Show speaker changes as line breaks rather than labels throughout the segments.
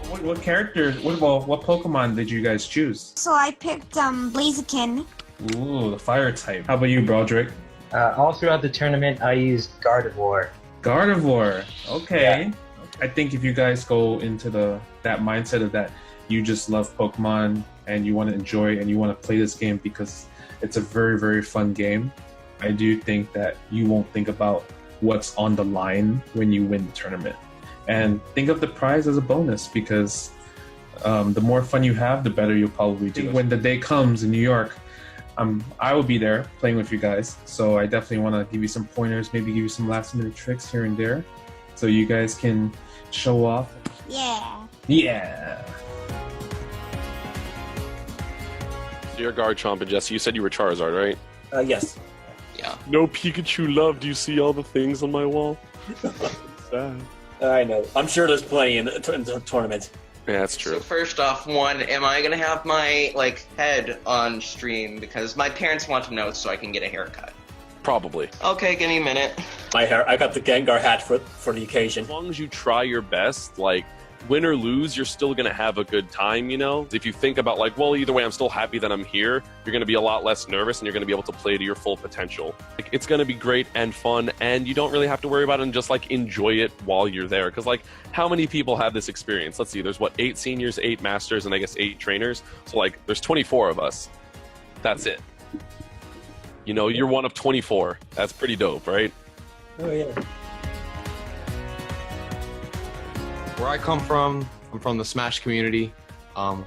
What characters? What Pokemon did you guys choose?
So I picked Blaziken.
Ooh, the fire type. How about you, Broderick?
All throughout the tournament, I used Gardevoir.
Gardevoir. Okay.
Yeah.
I think if you guys go into that mindset of that you just love Pokemon and you want to enjoy and you want to play this game because it's a very, very fun game, I do think that you won't think about what's on the line when you win the tournament. And think of the prize as a bonus because the more fun you have, the better you'll probably do. When the day comes in New York, I will be there playing with you guys. So I definitely want to give you some pointers, maybe give you some last minute tricks here and there so you guys can show off.
Yeah.
Yeah.
So you're Garchomp and Jesse. You said you were Charizard, right?
Yes.
Yeah. No Pikachu love. Do you see all the things on my wall? Sad.
I know. I'm sure there's plenty in the tournament.
Yeah, that's true.
So first off, am I gonna have my head on stream because my parents want to know so I can get a haircut?
Probably.
Okay, give me a minute.
My hair. I got the Gengar hat for the occasion.
As long as you try your best, win or lose, you're still gonna have a good time, you know? If you think about well, either way, I'm still happy that I'm here, you're gonna be a lot less nervous and you're gonna be able to play to your full potential. It's gonna be great and fun, and you don't really have to worry about it and just enjoy it while you're there. Because how many people have this experience? Let's see, there's 8 seniors, 8 masters, and I guess 8 trainers. So there's 24 of us. That's it. You know, you're one of 24. That's pretty dope, right?
Oh yeah.
Where I come from, I'm from the Smash community. I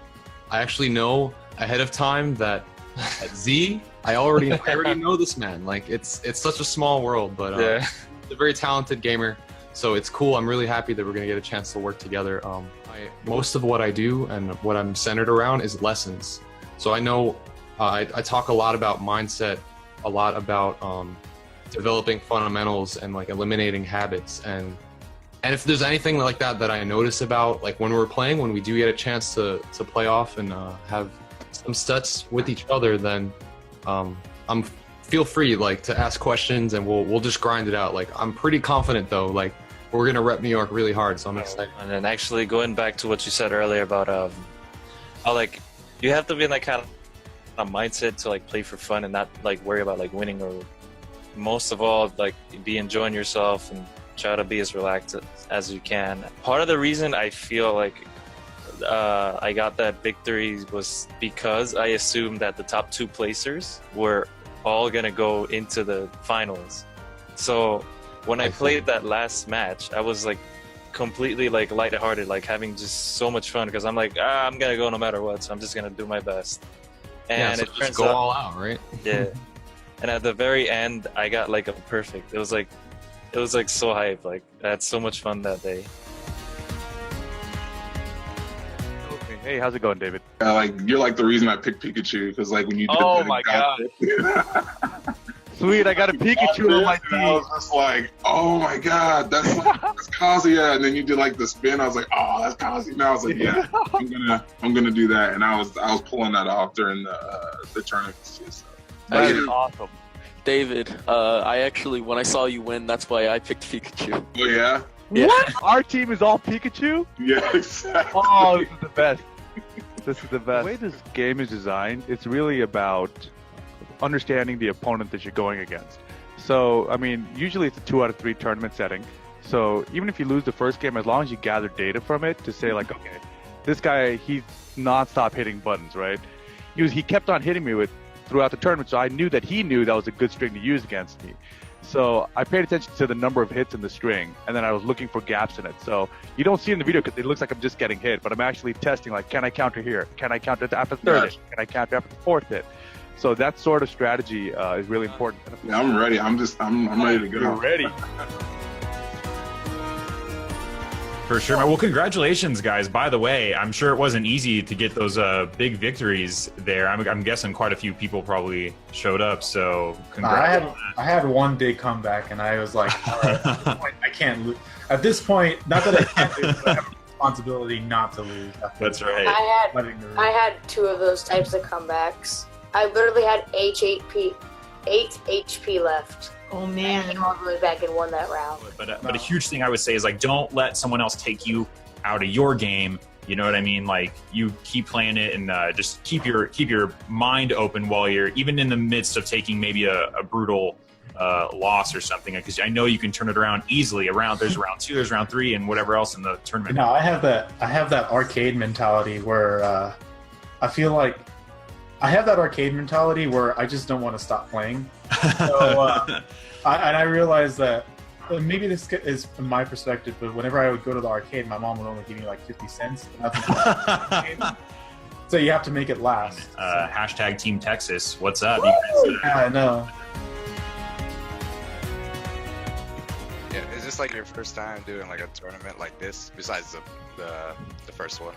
actually know ahead of time that at Z, I already know this man. It's such a small world, but he's a very talented gamer. So it's cool. I'm really happy that we're gonna get a chance to work together. Most of what I do and what I'm centered around is lessons. So I know I talk a lot about mindset, a lot about developing fundamentals and eliminating habits. And if there's anything like that I notice about when we're playing, when we do get a chance to play off and have some sets with each other, then feel free to ask questions and we'll just grind it out. I'm pretty confident though, we're gonna rep New York really hard, so I'm excited.
And then actually going back to what you said earlier about how you have to be in that kind of mindset to play for fun and not worry about winning, or most of all be enjoying yourself and try to be as relaxed as you can. Part of the reason I feel I got that victory was because I assumed that the top 2 placers were all gonna go into the finals. So when I played that last match, I was completely lighthearted, having just so much fun because I'm I'm gonna go no matter what, so I'm just gonna do my best. And
so
it
just
turns
go
out,
all out, right?
Yeah. And at the very end, I got a perfect. It was so hype. I had so much fun that day.
Hey, how's it going, David?
You're the reason I picked Pikachu because when you did
oh my god, sweet! I got a Pikachu on my team.
I was just oh my god, that's Kazuya, and then you did the spin. I was oh, that's Kazuya. And I was yeah, I'm gonna do that, and I was pulling that off during the tournaments too. So.
That is awesome.
David, when I saw you win, that's why I picked Pikachu.
Oh yeah?
Yeah.
What? Our team is all Pikachu?
Yeah, exactly.
Oh, this is the best. This is the best. The way this game is designed, it's really about understanding the opponent that you're going against. So, I mean, usually it's a 2 out of 3 tournament setting. So even if you lose the first game, as long as you gather data from it to say okay, this guy, he's non-stop hitting buttons, right? He kept on hitting me throughout the tournament, so I knew that he knew that was a good string to use against me. So I paid attention to the number of hits in the string, and then I was looking for gaps in it. So you don't see in the video because it looks like I'm just getting hit, but I'm actually testing, can I counter here? Can I counter after the 3rd hit? Can I counter after the 4th hit? So that sort of strategy is really important.
Yeah, I'm ready. I'm ready to go.
You're ready.
For sure. Well, congratulations, guys. By the way, I'm sure it wasn't easy to get those big victories there. I'm guessing quite a few people probably showed up, so congrats.
I had one big comeback, and I was all right, at this point, I can't lose. At this point, not that I can't lose, but I have a responsibility not to lose.
That's right.
I had 2 of those types of comebacks. I literally had 8 HP left.
Oh man!
And all the way back and won that round.
But a huge thing I would say is don't let someone else take you out of your game You know what I mean? Like you keep playing it and just keep your mind open while you're even in the midst of taking maybe a brutal loss or something, because I know you can turn it around easily. There's round 2, there's round 3, and whatever else in the tournament.
No, I have that arcade mentality where I feel like I have that arcade mentality where I just don't want to stop playing. So I realize that maybe this is from my perspective, but whenever I would go to the arcade, my mom would only give me like 50 cents. So you have to make it last.
Hashtag Team Texas. What's up?
Yeah, I know.
Yeah, is this like your first time doing like a tournament like this, besides the first one?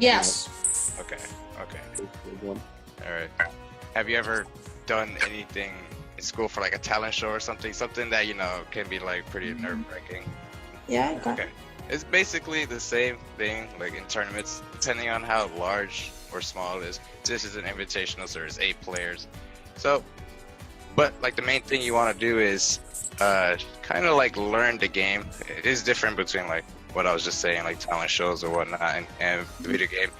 Yes.
Okay. All right. Have you ever done anything in school for like a talent show or something that can be like pretty nerve-wracking?
Yeah.
Okay. It's basically the same thing like in tournaments, depending on how large or small it is. This is an invitational, so there's 8 players. So, but like the main thing you want to do is kind of like learn the game. It is different between like what I was just saying, like talent shows or whatnot, and the video game.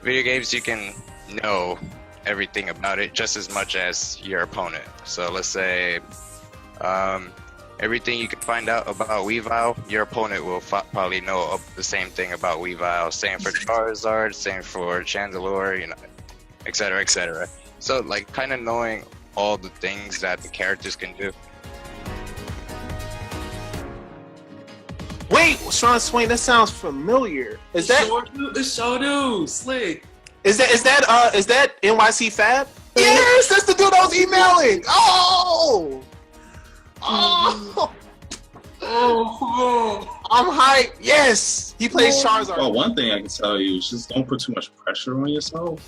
Video games, you can know everything about it just as much as your opponent. So let's say everything you can find out about Weavile, your opponent will probably know the same thing about Weavile. Same for Charizard, same for Chandelure, etc., etc. So like kind of knowing all the things that the characters can do.
Wait, Sean Swain, that sounds familiar. Is that
the show do slick?
Is that NYC Fab? Yes, that's the dude I was emailing. Oh, I'm hyped. Yes, he plays Charizard.
Well, one thing I can tell you is just don't put too much pressure on yourself.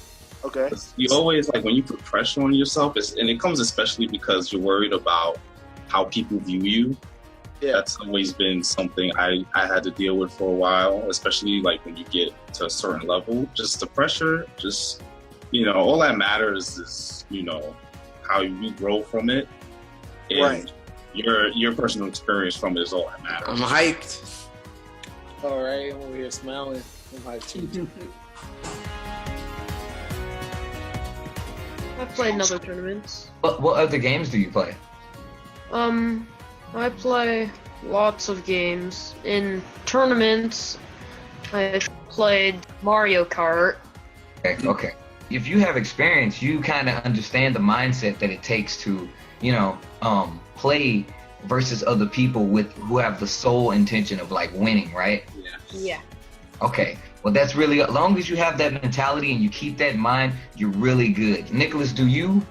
Okay.
You always, like, when you put pressure on yourself, and it comes especially because you're worried about how people view you. Yeah. That's always been something I had to deal with for a while, especially like when you get to a certain level. Just the pressure, just, all that matters is, how you grow from it. And
right.
Your personal experience from it is all that matters.
I'm hyped. All right, I'm over here smiling. I'm hyped too.
I've played in other tournaments.
What other games do you play?
I play lots of games. In tournaments, I played Mario Kart.
Okay. If you have experience, you kind of understand the mindset that it takes to, play versus other people who have the sole intention of like winning, right?
Yeah.
Okay. Well, that's really, as long as you have that mentality and you keep that in mind, you're really good. Nicholas, do you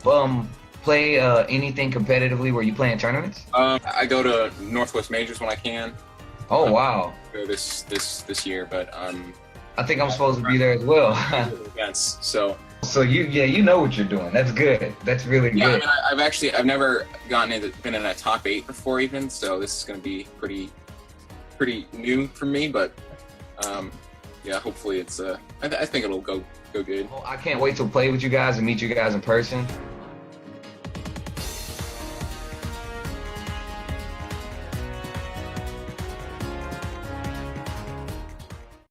play anything competitively where you play in tournaments?
I go to Northwest Majors when I can.
Oh wow!
Go this year, but
I think I'm supposed to be there as well.
events. So
you know what you're doing. That's good. That's really good.
Yeah, I mean, I've never been in a top 8 before even. So this is going to be pretty new for me. But yeah, hopefully it's I think it'll go good.
Well, I can't wait to play with you guys and meet you guys in person.